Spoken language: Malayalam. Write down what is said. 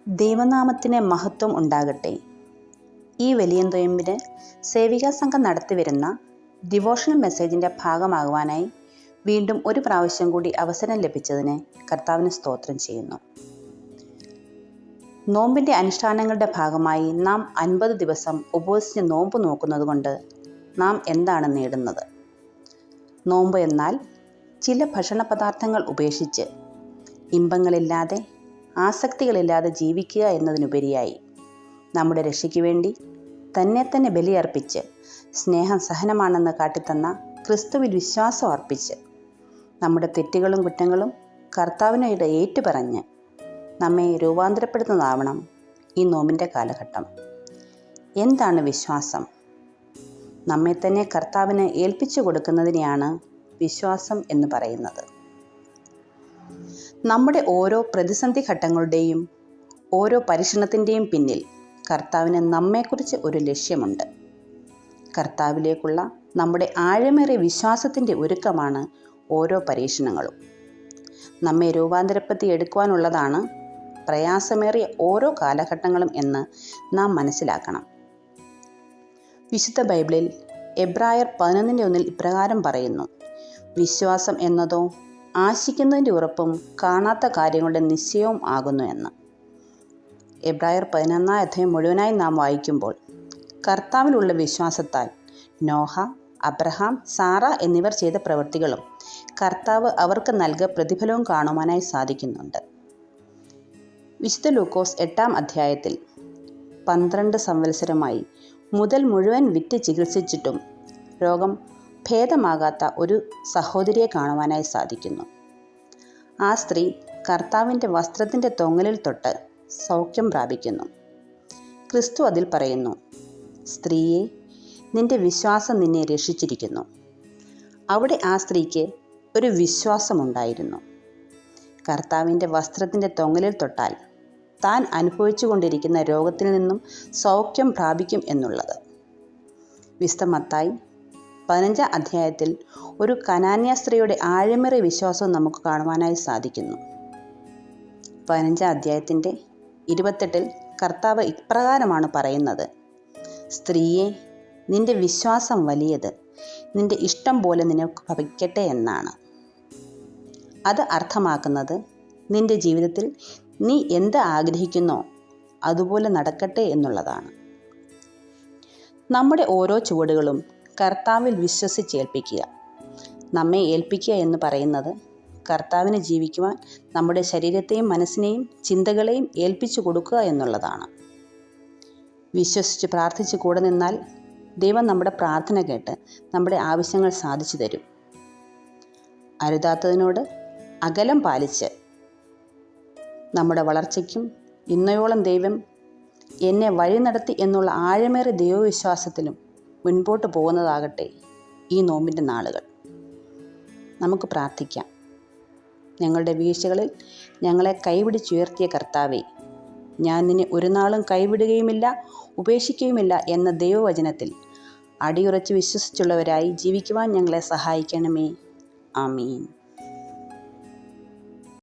ദൈവനാമത്തിന് മഹത്വം ഉണ്ടാകട്ടെ. ഈ വലിയ നൊയമ്പിന് സേവികാ സംഘം നടത്തിവരുന്ന ഡിവോഷണൽ മെസ്സേജിൻ്റെ ഭാഗമാകുവാനായി വീണ്ടും ഒരു പ്രാവശ്യം കൂടി അവസരം ലഭിച്ചതിന് കർത്താവിന് സ്തോത്രം ചെയ്യുന്നു. നോമ്പിൻ്റെ അനുഷ്ഠാനങ്ങളുടെ ഭാഗമായി നാം 50 ദിവസം ഉപവസിച്ച് നോമ്പ് നോക്കുന്നത് കൊണ്ട് നാം എന്താണ് നേടുന്നത്? നോമ്പ് എന്നാൽ ചില ഭക്ഷണ പദാർത്ഥങ്ങൾ ഉപേക്ഷിച്ച് ഇമ്പങ്ങളില്ലാതെ ആസക്തികളില്ലാതെ ജീവിക്കുക എന്നതിനുപരിയായി നമ്മുടെ രക്ഷയ്ക്ക് വേണ്ടി തന്നെ ബലിയർപ്പിച്ച് സ്നേഹം സഹനമാണെന്ന് കാട്ടിത്തന്ന ക്രിസ്തുവിൽ വിശ്വാസം അർപ്പിച്ച് നമ്മുടെ തെറ്റുകളും കുറ്റങ്ങളും കർത്താവിനോട് ഏറ്റുപറഞ്ഞ് നമ്മെ രൂപാന്തരപ്പെടുത്തുന്നതാവണം ഈ നോമ്പിൻ്റെ കാലഘട്ടം. എന്താണ് വിശ്വാസം? നമ്മെ തന്നെ കർത്താവിന് ഏൽപ്പിച്ചു കൊടുക്കുന്നതിനെയാണ് വിശ്വാസം എന്ന് പറയുന്നത്. നമ്മുടെ ഓരോ പ്രതിസന്ധി ഘട്ടങ്ങളുടെയും ഓരോ പരീക്ഷണത്തിൻ്റെയും പിന്നിൽ കർത്താവിന് നമ്മെക്കുറിച്ച് ഒരു ലക്ഷ്യമുണ്ട്. കർത്താവിലേക്കുള്ള നമ്മുടെ ആഴമേറിയ വിശ്വാസത്തിൻ്റെ ഒരുക്കമാണ് ഓരോ പരീക്ഷണങ്ങളും. നമ്മെ രൂപാന്തരപ്പെടുത്തി എടുക്കുവാനുള്ളതാണ് പ്രയാസമേറിയ ഓരോ കാലഘട്ടങ്ങളും എന്ന് നാം മനസ്സിലാക്കണം. വിശുദ്ധ ബൈബിളിൽ എബ്രായർ 11:1 ഇപ്രകാരം പറയുന്നു: വിശ്വാസം എന്നതോ ആശിക്കുന്നതിൻ്റെ ഉറപ്പും കാണാത്ത കാര്യങ്ങളുടെ നിശ്ചയവും ആകുന്നു എന്ന്. എബ്രായർ 11 അധ്യായം മുഴുവനായി നാം വായിക്കുമ്പോൾ കർത്താവിലുള്ള വിശ്വാസത്താൽ നോഹ, അബ്രഹാം, സാറ എന്നിവർ ചെയ്ത പ്രവൃത്തികളും കർത്താവ് അവർക്ക് നൽകിയ പ്രതിഫലവും കാണുവാനായി സാധിക്കുന്നുണ്ട്. വിശുദ്ധ ലൂക്കോസ് 8 അധ്യായത്തിൽ 12 സംവത്സരമായി മുതൽ മുഴുവൻ വിറ്റ് ചികിത്സിച്ചിട്ടും രോഗം ഭേദമാകാത്ത ഒരു സഹോദരിയെ കാണുവാനായി സാധിക്കുന്നു. ആ സ്ത്രീ കർത്താവിൻ്റെ വസ്ത്രത്തിൻ്റെ തൊങ്ങലിൽ തൊട്ട് സൗഖ്യം പ്രാപിക്കുന്നു. ക്രിസ്തു അതിൽ പറയുന്നു: സ്ത്രീയെ, നിന്റെ വിശ്വാസം നിന്നെ രക്ഷിച്ചിരിക്കുന്നു. അവിടെ ആ സ്ത്രീക്ക് ഒരു വിശ്വാസമുണ്ടായിരുന്നു. കർത്താവിൻ്റെ വസ്ത്രത്തിൻ്റെ തൊങ്ങലിൽ തൊട്ടാൽ താൻ അനുഭവിച്ചു കൊണ്ടിരിക്കുന്ന രോഗത്തിൽ നിന്നും സൗഖ്യം പ്രാപിക്കും എന്നുള്ളത്. വിശുദ്ധ മത്തായി 15 അധ്യായത്തിൽ ഒരു കനാന്യ സ്ത്രീയുടെ ആഴമേറിയ വിശ്വാസവും നമുക്ക് കാണുവാനായി സാധിക്കുന്നു. 15 അധ്യായത്തിൻ്റെ 28 കർത്താവ് ഇപ്രകാരമാണ് പറയുന്നത്: സ്ത്രീയെ, നിന്റെ വിശ്വാസം വലിയത്, നിന്റെ ഇഷ്ടം പോലെ നിനക്ക് ഭവിക്കട്ടെ എന്നാണ്. അത് അർത്ഥമാക്കുന്നത് നിന്റെ ജീവിതത്തിൽ നീ എന്ത് ആഗ്രഹിക്കുന്നോ അതുപോലെ നടക്കട്ടെ എന്നുള്ളതാണ്. നമ്മുടെ ഓരോ ചുവടുകളും കർത്താവിൽ വിശ്വസിച്ചേൽപ്പിക്കുക. നമ്മെ ഏൽപ്പിക്കുക എന്ന് പറയുന്നത് കർത്താവിന് ജീവിക്കുവാൻ നമ്മുടെ ശരീരത്തെയും മനസ്സിനെയും ചിന്തകളെയും ഏൽപ്പിച്ചു കൊടുക്കുക എന്നുള്ളതാണ്. വിശ്വസിച്ച് പ്രാർത്ഥിച്ച് കൂടെ നിന്നാൽ ദൈവം നമ്മുടെ പ്രാർത്ഥന കേട്ട് നമ്മുടെ ആവശ്യങ്ങൾ സാധിച്ചു തരും. അരുതാത്തതിനോട് അകലം പാലിച്ച് നമ്മുടെ വളർച്ചയ്ക്കും ഇന്നയോളം ദൈവം എന്നെ വഴി നടത്തി എന്നുള്ള ആഴമേറിയ ദൈവവിശ്വാസത്തിലും മുൻപോട്ട് പോകുന്നതാകട്ടെ ഈ നോമ്പിൻ്റെ നാളുകൾ. നമുക്ക് പ്രാർത്ഥിക്കാം. ഞങ്ങളുടെ വീഴ്ചകളിൽ ഞങ്ങളെ കൈപിടിച്ചുയർത്തിയ കർത്താവേ, ഞാൻ നിന്നെ ഒരു നാളും കൈവിടുകയുമില്ല ഉപേക്ഷിക്കുകയുമില്ല എന്ന ദൈവവചനത്തിൽ അടിയുറച്ച് വിശ്വസിച്ചുള്ളവരായി ജീവിക്കുവാൻ ഞങ്ങളെ സഹായിക്കണമേ. ആമീൻ.